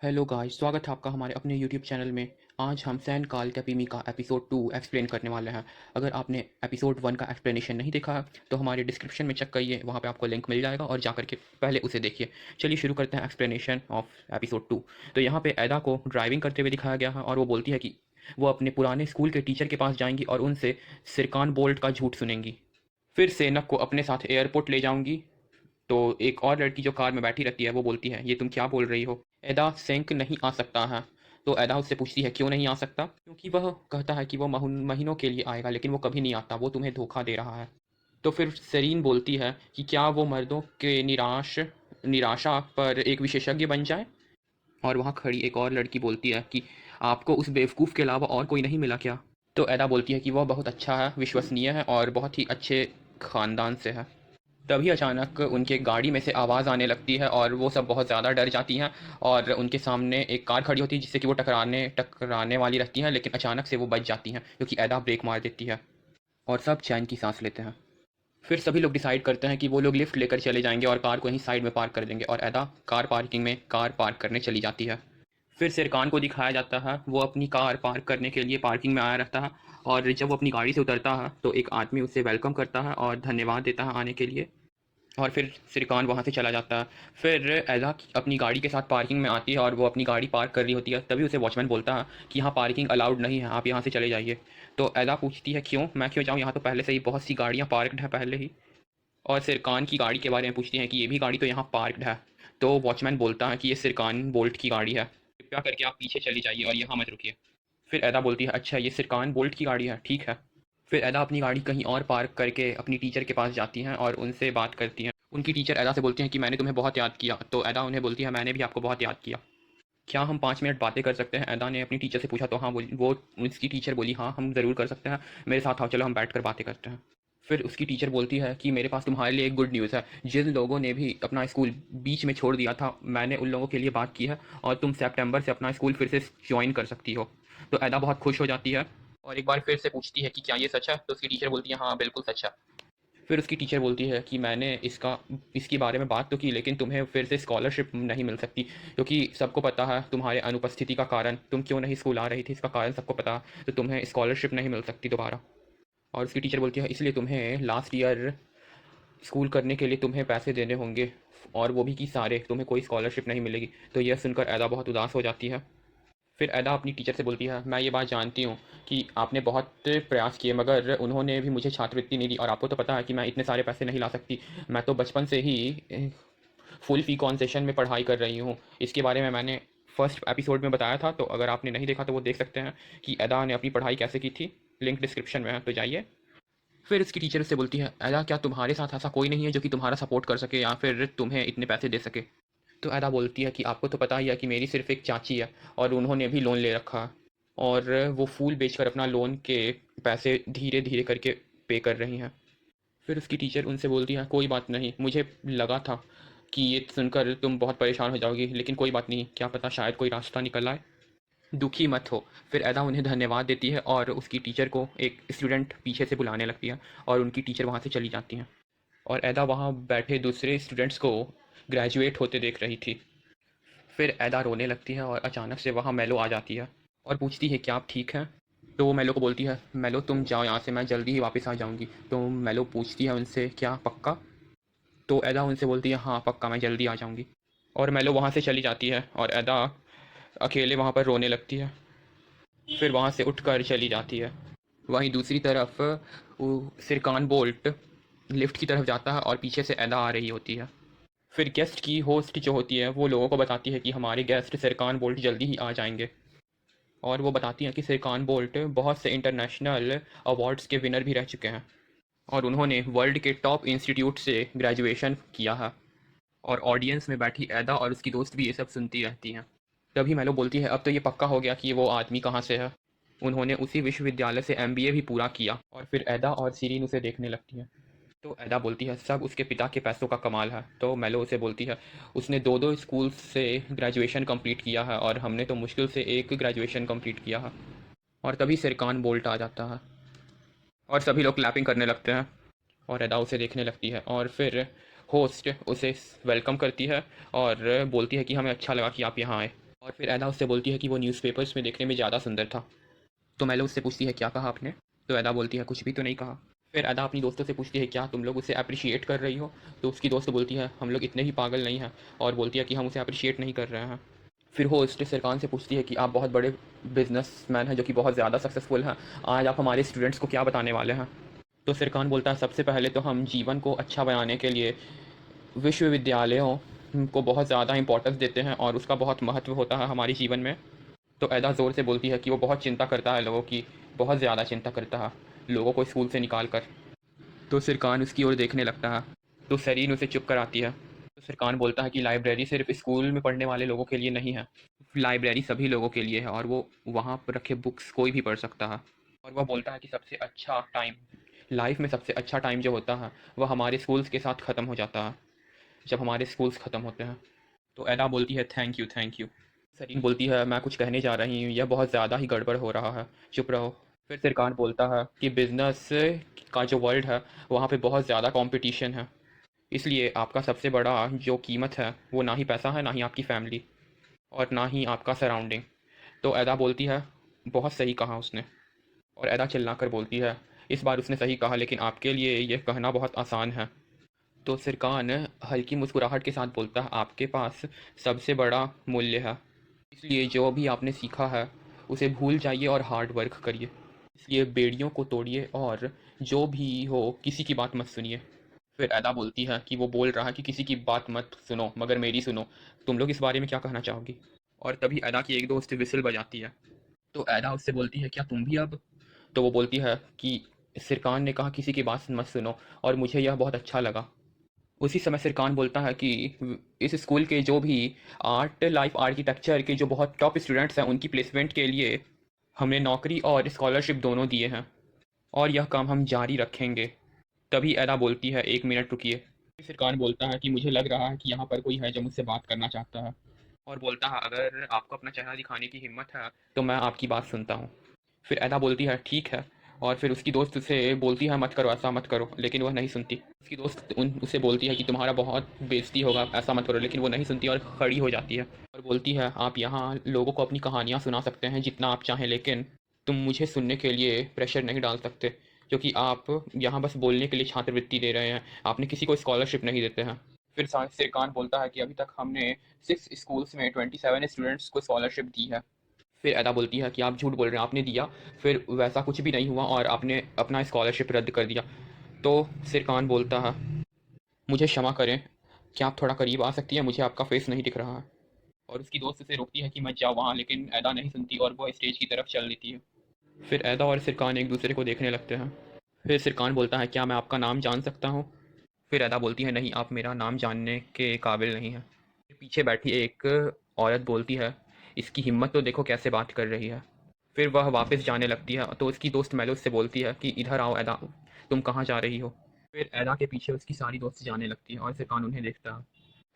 Hello guys, स्वागत है आपका हमारे अपने यूट्यूब चैनल में। आज हम सैन काल कैपिमी का एपिसोड 2 एक्सप्लेन करने वाले हैं। अगर आपने एपिसोड 1 का एक्सप्लेनेशन नहीं देखा है तो हमारे डिस्क्रिप्शन में चेक करिए, वहाँ पे आपको लिंक मिल जाएगा और जा करके पहले उसे देखिए। चलिए शुरू करते हैं एक्सप्लेनेशन ऑफ एपिसोड 2। तो यहाँ पे एदा को ड्राइविंग करते हुए दिखाया गया है और वो बोलती है कि वो अपने पुराने स्कूल के टीचर के पास जाएंगी और उनसे सिरकान बोल्ट का झूठ सुनेंगी। फिर सेनक को अपने साथ एयरपोर्ट ले जाऊंगी। तो एक और लड़की जो कार में बैठी रहती है वो बोलती है, ये तुम क्या बोल रही हो? एदा सेंक नहीं आ सकता है। तो एदा उससे पूछती है, क्यों नहीं आ सकता? क्योंकि वह कहता है कि वो महीनों के लिए आएगा लेकिन वो कभी नहीं आता, वो तुम्हें धोखा दे रहा है। तो फिर सेरीन बोलती है कि क्या वो मर्दों के निराशा पर एक विशेषज्ञ बन जाए? और वहाँ खड़ी एक और लड़की बोलती है कि आपको उस बेवकूफ़ के अलावा और कोई नहीं मिला क्या? तो एदा बोलती है कि वह बहुत अच्छा है, विश्वसनीय है और बहुत ही अच्छे ख़ानदान से है। तभी अचानक उनके गाड़ी में से आवाज़ आने लगती है और वो सब बहुत ज़्यादा डर जाती हैं। और उनके सामने एक कार खड़ी होती है जिससे कि वो टकराने वाली रहती हैं, लेकिन अचानक से वो बच जाती हैं क्योंकि एदा ब्रेक मार देती है और सब चैन की सांस लेते हैं। फिर सभी लोग डिसाइड करते हैं कि वो लोग लिफ्ट लेकर चले जाएंगे और कार को यहीं साइड में पार्क कर देंगे और एदा कार पार्किंग में कार पार्क करने चली जाती है। फिर सिरकान को दिखाया जाता है, वो अपनी कार पार्क करने के लिए पार्किंग में आया रहता है। और जब वो अपनी गाड़ी से उतरता है तो एक आदमी उसे वेलकम करता है और धन्यवाद देता है आने के लिए। और फिर सिरकान वहाँ से चला जाता है। फिर एज़ा अपनी गाड़ी के साथ पार्किंग में आती है और वो अपनी गाड़ी पार्क कर रही होती है, तभी उसे वॉचमैन बोलता है कि यहाँ पार्किंग अलाउड नहीं है, आप यहाँ से चले जाइए। तो एज़ा पूछती है, क्यों, मैं क्यों जाऊँ, यहाँ तो पहले से ही बहुत सी गाड़ियाँ पार्कड है पहले ही। और सिरकान की गाड़ी के बारे में पूछती हैं कि ये भी गाड़ी तो यहाँ पार्कड है। तो वॉचमैन बोलता है कि ये सिरकान बोल्ट की गाड़ी है, कृपया करके आप पीछे चली जाइए और यहाँ मत रुकिए। फिर एदा बोलती है, अच्छा ये सिरकान बोल्ट की गाड़ी है, ठीक है। फिर एदा अपनी गाड़ी कहीं और पार्क करके अपनी टीचर के पास जाती हैं और उनसे बात करती हैं। उनकी टीचर एदा से बोलती हैं कि मैंने तुम्हें बहुत याद किया। तो एदा उन्हें बोलती है, मैंने भी आपको बहुत याद किया, क्या हम 5 मिनट बातें कर सकते हैं? एदा ने अपनी टीचर से पूछा तो हाँ, वो उसकी टीचर बोली, हाँ हम ज़रूर कर सकते हैं, मेरे साथ आओ, चलो हम बैठ कर बातें करते हैं। फिर उसकी टीचर बोलती है कि मेरे पास तुम्हारे लिए एक गुड न्यूज़ है, जिन लोगों ने भी अपना स्कूल बीच में छोड़ दिया था मैंने उन लोगों के लिए बात की है और तुम सितंबर से अपना स्कूल फिर से ज्वाइन कर सकती हो। तो एदा बहुत खुश हो जाती है और एक बार फिर से पूछती है कि क्या ये सच है? तो उसकी टीचर बोलती है, हाँ बिल्कुल सच है। फिर उसकी टीचर बोलती है कि मैंने इसके बारे में बात तो की लेकिन तुम्हें फिर से स्कॉलरशिप नहीं मिल सकती, क्योंकि सबको पता है तुम्हारे अनुपस्थिति का कारण, तुम क्यों नहीं स्कूल आ रही थी इसका कारण सबको पता है, तो तुम्हें स्कॉलरशिप नहीं मिल सकती दोबारा। और उसकी टीचर बोलती है, इसलिए तुम्हें लास्ट ईयर स्कूल करने के लिए तुम्हें पैसे देने होंगे, और वो भी कि सारे, तुम्हें कोई स्कॉलरशिप नहीं मिलेगी। तो यह सुनकर एदा बहुत उदास हो जाती है। फिर एदा अपनी टीचर से बोलती है, मैं ये बात जानती हूँ कि आपने बहुत प्रयास किए मगर उन्होंने भी मुझे छात्रवृत्ति नहीं दी, और आपको तो पता है कि मैं इतने सारे पैसे नहीं ला सकती, मैं तो बचपन से ही फुल फी कॉन्सेशन में पढ़ाई कर रही हूँ। इसके बारे में मैंने फर्स्ट एपिसोड में बताया था, तो अगर आपने नहीं देखा तो वो देख सकते हैं कि एदा ने अपनी पढ़ाई कैसे की थी, लिंक डिस्क्रिप्शन में है, तो जाइए। फिर उसकी टीचर उससे बोलती है, एदा क्या तुम्हारे साथ ऐसा कोई नहीं है जो कि तुम्हारा सपोर्ट कर सके या फिर तुम्हें इतने पैसे दे सके? तो एदा बोलती है कि आपको तो पता ही है कि मेरी सिर्फ एक चाची है और उन्होंने भी लोन ले रखा है, और वो फूल बेचकर अपना लोन के पैसे धीरे धीरे करके पे कर रही हैं। फिर उसकी टीचर उनसे बोलती है, कोई बात नहीं, मुझे लगा था कि ये सुनकर तुम बहुत परेशान हो जाओगी, लेकिन कोई बात नहीं, क्या पता शायद कोई रास्ता निकल आए, दुखी मत हो। फिर एदा उन्हें धन्यवाद देती है और उसकी टीचर को एक स्टूडेंट पीछे से बुलाने लगती है और उनकी टीचर वहाँ से चली जाती हैं। और एदा वहाँ बैठे दूसरे स्टूडेंट्स को ग्रेजुएट होते देख रही थी। फिर एदा रोने लगती है और अचानक से वहाँ मेलो आ जाती है और पूछती है, क्या आप ठीक हैं? तो वो मेलो को बोलती है, मेलो तुम जाओ यहाँ से, मैं जल्दी ही वापस आ जाऊँगी। तो मेलो पूछती है उनसे, क्या पक्का? तो एदा उनसे बोलती है, हाँ पक्का, मैं जल्दी आ जाऊँगी। और मेलो वहाँ से चली जाती है और एदा अकेले वहाँ पर रोने लगती है। फिर वहाँ से उठकर चली जाती है। वहीं दूसरी तरफ वो सिरकान बोल्ट लिफ्ट की तरफ जाता है और पीछे से एदा आ रही होती है। फिर गेस्ट की होस्ट जो होती है वो लोगों को बताती है कि हमारे गेस्ट सिरकान बोल्ट जल्दी ही आ जाएंगे। और वो बताती हैं कि सिरकान बोल्ट बहुत से इंटरनेशनल अवार्ड्स के विनर भी रह चुके हैं और उन्होंने वर्ल्ड के टॉप इंस्टीट्यूट से ग्रेजुएशन किया है। और ऑडियंस में बैठी एदा और उसकी दोस्त भी ये सब सुनती रहती हैं। तभी मेलो बोलती है, अब तो ये पक्का हो गया कि वो आदमी कहाँ से है, उन्होंने उसी विश्वविद्यालय से एमबीए भी पूरा किया। और फिर एदा और सीरीन उसे देखने लगती है। तो एदा बोलती है, सब उसके पिता के पैसों का कमाल है। तो मेलो उसे बोलती है, उसने दो दो स्कूल से ग्रेजुएशन कंप्लीट किया है और हमने तो मुश्किल से एक ग्रेजुएशन कंप्लीट किया है। और तभी सिरकान बोल्ट आ जाता है और सभी लोग क्लैपिंग करने लगते हैं और एदा उसे देखने लगती है। और फिर होस्ट उसे वेलकम करती है और बोलती है कि हमें अच्छा लगा कि आप यहाँ आए। और फिर अदा उससे बोलती है कि वो न्यूज़पेपर्स में देखने में ज़्यादा सुंदर था। तो मैलो उससे पूछती है क्या कहा आपने? तो अदा बोलती है कुछ भी तो नहीं कहा। फिर अदा अपनी दोस्तों से पूछती है क्या तुम लोग उसे अप्रिशिएट कर रही हो? तो उसकी दोस्त बोलती है हम लोग इतने भी पागल नहीं हैं, और बोलती है कि हम उसे अप्रिशिएट नहीं कर रहे हैं। फिर होस्ट सरकान से पूछती है कि आप बहुत बड़े बिजनेसमैन हैं जो कि बहुत ज़्यादा सक्सेसफुल हैं, आज आप हमारे स्टूडेंट्स को क्या बताने वाले हैं? तो सरकान बोलता है सबसे पहले तो हम जीवन को अच्छा बनाने के लिए विश्वविद्यालयों को बहुत ज़्यादा इंपॉर्टेंस देते हैं और उसका बहुत महत्व होता है हमारे जीवन में। तो ऐदा ज़ोर से बोलती है कि वो बहुत चिंता करता है लोगों की, बहुत ज़्यादा चिंता करता है लोगों को स्कूल से निकाल कर। तो सिरकान उसकी ओर देखने लगता है। तो सरीन उसे चुप कराती है। तो सिरकान बोलता है कि लाइब्रेरी सिर्फ स्कूल में पढ़ने वाले लोगों के लिए नहीं है, लाइब्रेरी सभी लोगों के लिए है और वो वहाँ पर रखे बुक्स कोई भी पढ़ सकता है। और वह बोलता है कि सबसे अच्छा टाइम लाइफ में सबसे अच्छा टाइम जो होता है वह हमारे स्कूल्स के साथ ख़त्म हो जाता है, जब हमारे स्कूल्स ख़त्म होते हैं। तो एडा बोलती है thank you thank you. Sareen बोलती है मैं कुछ कहने जा रही हूँ, यह बहुत ज़्यादा ही गड़बड़ हो रहा है, चुप रहो। फिर सिरकान बोलता है कि बिजनेस का जो वर्ल्ड है वहाँ पे बहुत ज़्यादा कंपटीशन है, इसलिए आपका सबसे बड़ा जो कीमत है वो ना ही पैसा है, ना ही आपकी फैमिली, और ना ही आपका सराउंडिंग। तो एदा बोलती है बहुत सही कहा उसने। और एदा चिल्ला कर बोलती है इस बार उसने सही कहा, लेकिन आपके लिए यह कहना बहुत आसान है। तो सिरकान हल्की मुस्कुराहट के साथ बोलता है आपके पास सबसे बड़ा मूल्य है, इसलिए जो भी आपने सीखा है उसे भूल जाइए और हार्ड वर्क करिए। इसलिए बेड़ियों को तोड़िए और जो भी हो किसी की बात मत सुनिए। फिर अदा बोलती है कि वो बोल रहा है कि किसी की बात मत सुनो मगर मेरी सुनो, तुम लोग इस बारे में क्या कहना चाहोगी? और तभी अदा की एक दोस्त विसिल बजाती है। तो अदा उससे बोलती है क्या तुम भी अब? तो वो बोलती है कि सिरकान ने कहा किसी की बात मत सुनो और मुझे यह बहुत अच्छा लगा। उसी समय सिरकान बोलता है कि इस स्कूल के जो भी आर्ट लाइफ आर्किटेक्चर के जो बहुत टॉप स्टूडेंट्स हैं उनकी प्लेसमेंट के लिए हमने नौकरी और स्कॉलरशिप दोनों दिए हैं, और यह काम हम जारी रखेंगे। तभी एदा बोलती है एक मिनट रुकिए। सिरकान बोलता है कि मुझे लग रहा है कि यहाँ पर कोई है जो मुझसे बात करना चाहता है, और बोलता है अगर आपको अपना चेहरा दिखाने की हिम्मत है तो मैं आपकी बात सुनता हूँ। फिर एदा बोलती है ठीक है, और फिर उसकी दोस्त उसे बोलती है मत करो ऐसा मत करो, लेकिन वह नहीं सुनती। उसकी दोस्त उसे बोलती है कि तुम्हारा बहुत बेइज्जती होगा ऐसा मत करो, लेकिन वो नहीं सुनती और खड़ी हो जाती है और बोलती है आप यहाँ लोगों को अपनी कहानियाँ सुना सकते हैं जितना आप चाहें, लेकिन तुम मुझे सुनने के लिए प्रेशर नहीं डाल सकते, क्योंकि आप यहाँ बस बोलने के लिए छात्रवृत्ति दे रहे हैं, आपने किसी को स्कॉलरशिप नहीं देते हैं। फिर सिरकान बोलता है कि अभी तक हमने 6 स्कूल्स में 27 स्टूडेंट्स को स्कॉलरशिप दी है। फिर अदा बोलती है कि आप झूठ बोल रहे हैं, आपने दिया, फिर वैसा कुछ भी नहीं हुआ और आपने अपना स्कॉलरशिप रद्द कर दिया। तो सिरकान बोलता है मुझे क्षमा करें, क्या आप थोड़ा करीब आ सकती हैं, मुझे आपका फेस नहीं दिख रहा है। और उसकी दोस्त उसे रोकती है कि मत जाओ वहाँ, लेकिन अदा नहीं सुनती और वो स्टेज की तरफ चल देती है। फिर अदा और सिरकान एक दूसरे को देखने लगते हैं। फिर सिरकान बोलता है क्या मैं आपका नाम जान सकता हूँ? फिर अदा बोलती है नहीं, आप मेरा नाम जानने के काबिल नहीं हैं। पीछे बैठी एक औरत बोलती है इसकी हिम्मत तो देखो कैसे बात कर रही है। फिर वह वापस जाने लगती है तो उसकी दोस्त मेलो उससे बोलती है कि इधर आओ एदा, तुम कहाँ जा रही हो? फिर एदा के पीछे उसकी सारी दोस्त जाने लगती है और सिरकान उन्हें देखता है।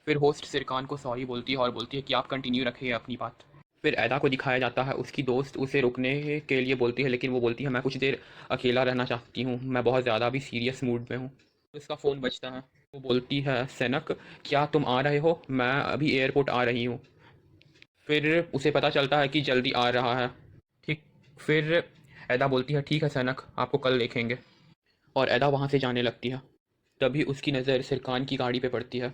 फिर होस्ट सिरकान को सॉरी बोलती है और बोलती है कि आप कंटिन्यू रखिए अपनी बात। फिर एदा को दिखाया जाता है, उसकी दोस्त उसे रुकने के लिए बोलती है, लेकिन वो बोलती है मैं कुछ देर अकेला रहना चाहती हूँ, मैं बहुत ज़्यादा अभी सीरियस मूड में हूँ। उसका फ़ोन बजता है। वो बोलती है सैनक क्या तुम आ रहे हो, मैं अभी एयरपोर्ट आ रही हूँ। फिर उसे पता चलता है कि जल्दी आ रहा है। ठीक। फिर एदा बोलती है ठीक है सैनक, आपको कल देखेंगे, और एदा वहाँ से जाने लगती है। तभी उसकी नज़र सिरकान की गाड़ी पे पड़ती है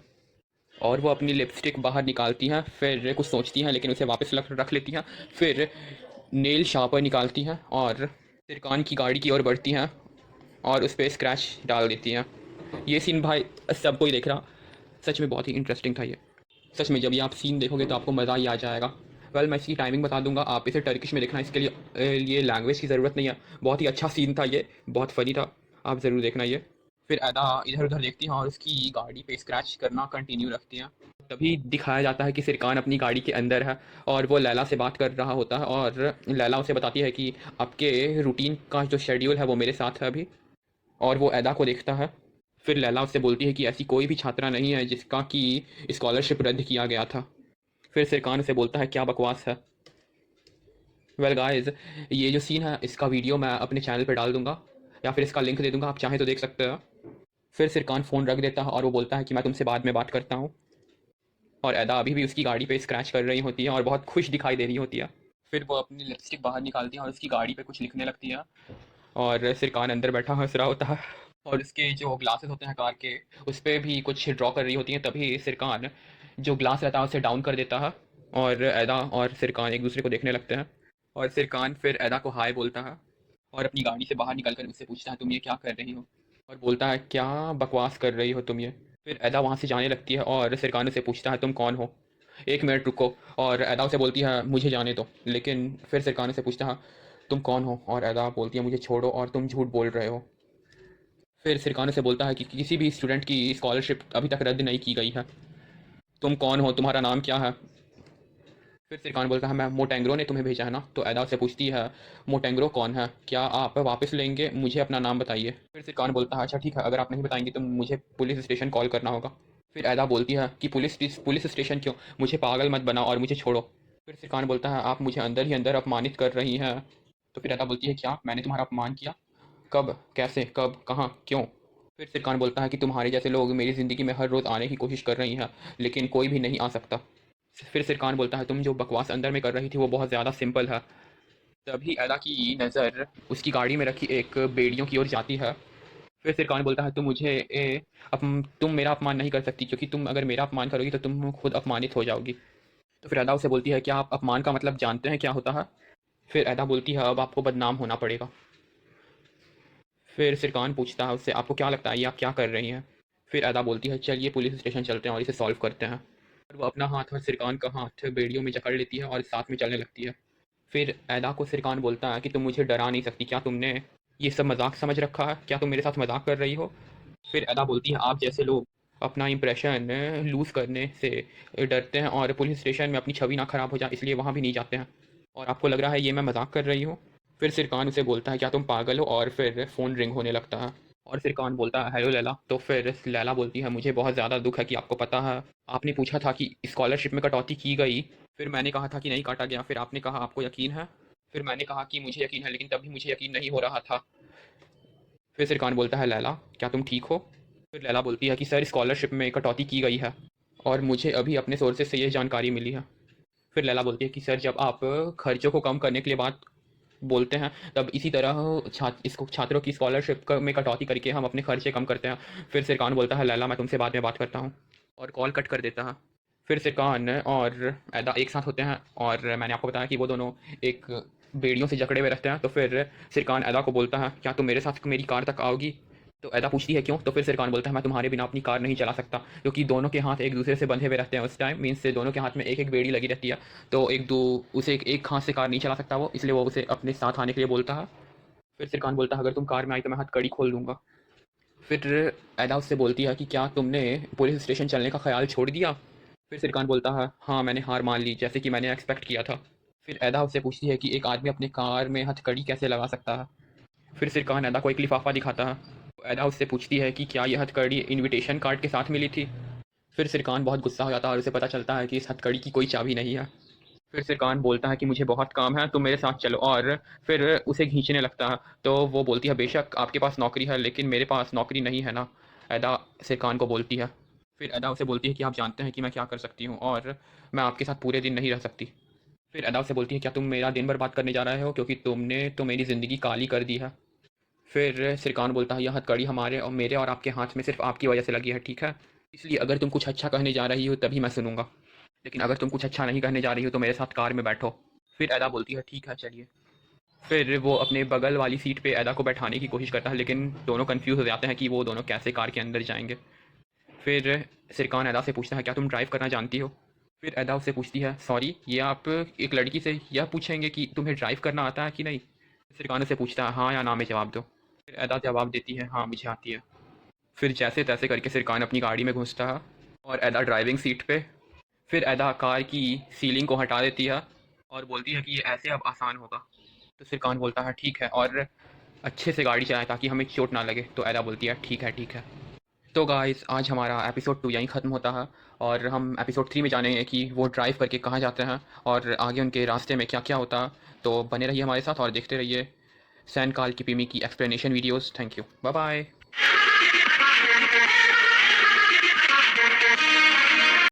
और वो अपनी लिपस्टिक बाहर निकालती हैं, फिर कुछ सोचती हैं लेकिन उसे वापस रख लेती हैं। फिर नेल शार्पर निकालती हैं और सिरकान की गाड़ी की ओर बढ़ती हैं और उस पर स्क्रैच डाल देती हैं। ये सीन भाई सब कोई देख रहा, सच में बहुत ही इंटरेस्टिंग था ये। सच में जब ये आप सीन देखोगे तो आपको मज़ा ही आ जाएगा। वेल मैं इसकी टाइमिंग बता दूंगा, आप इसे टर्किश में देखना, इसके लिए लैंग्वेज की ज़रूरत नहीं है। बहुत ही अच्छा सीन था ये, बहुत फनी था, आप ज़रूर देखना ये। फिर अदा इधर उधर देखती हैं और उसकी गाड़ी पे स्क्रैच करना कंटिन्यू रखती हैं। तभी दिखाया जाता है कि सिरकान अपनी गाड़ी के अंदर है और वो लैला से बात कर रहा होता है, और लैला उसे बताती है कि आपके रूटीन का जो शेड्यूल है वो मेरे साथ है अभी। और वो अदा को देखता है। फिर लैला उससे बोलती है कि ऐसी कोई भी छात्रा नहीं है जिसका कि स्कॉलरशिप रद्द किया गया था। फिर सिरकान उसे बोलता है क्या बकवास है। वेल गाइस, ये जो सीन है इसका वीडियो मैं अपने चैनल पे डाल दूंगा या फिर इसका लिंक दे दूंगा, आप चाहें तो देख सकते हो। फिर सिरकान फ़ोन रख देता है और वो बोलता है कि मैं तुमसे बाद में बात करता हूँ। और अदा अभी भी उसकी गाड़ी पे स्क्रैच कर रही होती है और बहुत खुश दिखाई दे रही होती है। फिर वो अपनी लिपस्टिक बाहर निकालती है और उसकी गाड़ी पे कुछ लिखने लगती है। और सिरकान अंदर बैठा हंस रहा होता है और उसके जो ग्लासेस होते हैं कार के, उस पर भी कुछ ड्रॉ कर रही होती हैं। तभी सिरकान जो ग्लास रहता है उसे डाउन कर देता है और अदा और सिरकान एक दूसरे को देखने लगते हैं। और सिरकान फिर अदा को हाय बोलता है और अपनी गाड़ी से बाहर निकलकर उससे पूछता है तुम ये क्या कर रही हो, और बोलता है क्या बकवास कर रही हो तुम ये। फिर अदा वहाँ से जाने लगती है और सिरकान से पूछता है तुम कौन हो, एक मिनट रुको। और अदा उसे बोलती है मुझे जाने दो, लेकिन फिर सिरकान से पूछता है तुम कौन हो, और अदा बोलती है मुझे छोड़ो और तुम झूठ बोल रहे हो। फिर सिरकान से बोलता है कि किसी भी स्टूडेंट की स्कॉलरशिप अभी तक रद्द नहीं की गई है, तुम कौन हो, तुम्हारा नाम क्या है। फिर सिरकान बोलता है मैं मोटेंग्रो ने तुम्हें भेजा है ना। तो अदा से पूछती है मोटेंग्रो कौन है, क्या आप वापस लेंगे, मुझे अपना नाम बताइए। फिर सिरकान बोलता है अच्छा ठीक है, अगर आप नहीं बताएंगे तो मुझे पुलिस स्टेशन कॉल करना होगा। फिर अदा बोलती है कि पुलिस स्टेशन क्यों, मुझे पागल मत बनाओ और मुझे छोड़ो। फिर सिरकान बोलता है आप मुझे अंदर ही अंदर अपमानित कर रही हैं। तो फिर अदा बोलती है क्या मैंने तुम्हारा अपमान किया, कब, कैसे, कब, कहाँ, क्यों। फिर सिरकान बोलता है कि तुम्हारे जैसे लोग मेरी ज़िंदगी में हर रोज़ आने की कोशिश कर रही हैं, लेकिन कोई भी नहीं आ सकता। फिर सिरकान बोलता है तुम जो बकवास अंदर में कर रही थी वो बहुत ज़्यादा सिंपल है। तभी अदा की नज़र उसकी गाड़ी में रखी एक बेड़ियों की ओर जाती है। फिर सिरकान बोलता है तुम मेरा अपमान नहीं कर सकती, क्योंकि तुम अगर मेरा अपमान करोगी तो तुम खुद अपमानित हो जाओगी। तो फिर अदा उसे बोलती है क्या आप अपमान का मतलब जानते हैं क्या होता है। फिर अदा बोलती है अब आपको बदनाम होना पड़ेगा। फिर सिरकान पूछता है उससे आपको क्या लगता है ये आप क्या कर रही हैं। फिर अदा बोलती है चलिए पुलिस स्टेशन चलते हैं और इसे सॉल्व करते हैं। और वो अपना हाथ और सिरकान का हाथ बेड़ियों में जकड़ लेती है और साथ में चलने लगती है। फिर अदा को सिरकान बोलता है कि तुम मुझे डरा नहीं सकती, क्या तुमने ये सब मजाक समझ रखा है, क्या तुम मेरे साथ मजाक कर रही हो। फिर अदा बोलती है आप जैसे लोग अपना इंप्रेशन लूज़ करने से डरते हैं और पुलिस स्टेशन में अपनी छवि ना खराब हो जाए इसलिए वहाँ भी नहीं जाते हैं, और आपको लग रहा है ये मैं मजाक कर रही हूँ। फिर सिरकान उसे बोलता है क्या तुम पागल हो, और फिर फ़ोन रिंग होने लगता है। और सिरकान बोलता है हेलो लैला। तो फिर लैला बोलती है मुझे बहुत ज़्यादा दुख है कि आपको पता है, आपने पूछा था कि स्कॉलरशिप में कटौती की गई, फिर मैंने कहा था कि नहीं काटा गया, फिर आपने कहा आपको यकीन है, फिर मैंने कहा कि मुझे यकीन है, लेकिन तब भी मुझे यकीन नहीं हो रहा था। फिर सिरकान बोलता है लैला क्या तुम ठीक हो। फिर लैला बोलती है कि सर स्कॉलरशिप में कटौती की गई है और मुझे अभी अपने सोर्सेज से ये जानकारी मिली है। फिर लैला बोलती है कि सर जब आप खर्चों को कम करने के लिए बात बोलते हैं तब इसी तरह इसको छात्रों की स्कॉलरशिप में कटौती करके हम अपने खर्चे कम करते हैं। फिर सिरकान बोलता है लैला मैं तुमसे बाद में बात करता हूँ, और कॉल कट कर देता है। फिर सिरकान और अदा एक साथ होते हैं और मैंने आपको बताया कि वो दोनों एक बेड़ियों से जकड़े हुए रहते हैं। तो फिर सिरकान अदा को बोलता है क्या तुम मेरे साथ मेरी कार तक आओगी। तो अदा पूछती है क्यों। तो फिर सिरकान बोलता है मैं तुम्हारे बिना अपनी कार नहीं चला सकता, क्योंकि दोनों के हाथ एक दूसरे से बंधे हुए रहते हैं उस टाइम, मीन्स से दोनों के हाथ में एक एक बेड़ी लगी रहती है। तो उसे एक हाथ से कार नहीं चला सकता वो, इसलिए वो उसे अपने साथ आने के लिए बोलता है। फिर सिरकान बोलता है अगर तुम कार में आई तो मैं हाथ कड़ी खोल दूंगा। फिर अदा उससे बोलती है कि क्या तुमने पुलिस स्टेशन चलने का ख्याल छोड़ दिया। फिर सिरकान बोलता है हाँ मैंने हार मान ली, जैसे कि मैंने एक्सपेक्ट किया था। फिर अदा उससे पूछती है कि एक आदमी अपने कार में हथकड़ी कैसे लगा सकता है। फिर सिरकान अदा को एक लिफाफा दिखाता है। अदा उससे पूछती है कि क्या यह हथकड़ी इनविटेशन कार्ड के साथ मिली थी। फिर सिरकान बहुत गुस्सा हो जाता है और उसे पता चलता है कि इस हथकड़ी की कोई चाबी नहीं है। फिर सिरकान बोलता है कि मुझे बहुत काम है तुम मेरे साथ चलो, और फिर उसे खींचने लगता है। तो वो बोलती है बेशक आपके पास नौकरी है लेकिन मेरे पास नौकरी नहीं है ना, अदा सिरकान को बोलती है। फिर अदा उसे बोलती है कि आप जानते हैं कि मैं क्या कर सकती हूँ और मैं आपके साथ पूरे दिन नहीं रह सकती। फिर अदा उसे बोलती है क्या तुम मेरा दिन बर्बाद करने जा रहे हो, क्योंकि तुमने तो मेरी ज़िंदगी काली कर दी है। फिर सिरकान बोलता है यह हथकड़ी हमारे और मेरे और आपके हाथ में सिर्फ आपकी वजह से लगी है, ठीक है, इसलिए अगर तुम कुछ अच्छा कहने जा रही हो तभी मैं सुनूंगा, लेकिन अगर तुम कुछ अच्छा नहीं कहने जा रही हो तो मेरे साथ कार में बैठो। फिर अदा बोलती है ठीक है चलिए। फिर वो अपने बगल वाली सीट पे अदा को बैठाने की कोशिश करता है, लेकिन दोनों कंफ्यूज हो जाते हैं कि वो दोनों कैसे कार के अंदर जाएंगे। फिर सिरकान अदा से पूछता है क्या तुम ड्राइव करना जानती हो। फिर अदा उससे पूछती है सॉरी ये आप एक लड़की से यह पूछेंगे कि तुम्हें ड्राइव करना आता है कि नहीं। सिरकान उससे पूछता है हाँ या ना में जवाब दो। फिर अदा जवाब देती है हाँ मुझे आती है। फिर जैसे तैसे करके सिरकान अपनी गाड़ी में घुसता है और अदा ड्राइविंग सीट पे। फिर अदा कार की सीलिंग को हटा देती है और बोलती है कि ये ऐसे अब आसान होगा। तो सिरकान बोलता है ठीक है और अच्छे से गाड़ी चलाएं ताकि हमें चोट ना लगे। तो अदा बोलती है ठीक है ठीक है। तो गाइस आज हमारा एपिसोड 2 यहीं ख़त्म होता है और हम एपिसोड 3 में जानेंगे कि वो ड्राइव करके कहाँ जाते हैं और आगे उनके रास्ते में क्या क्या होता है। तो बने रहिए हमारे साथ और देखते रहिए सैन काल की पीमी की explanation videos. Thank you, bye bye.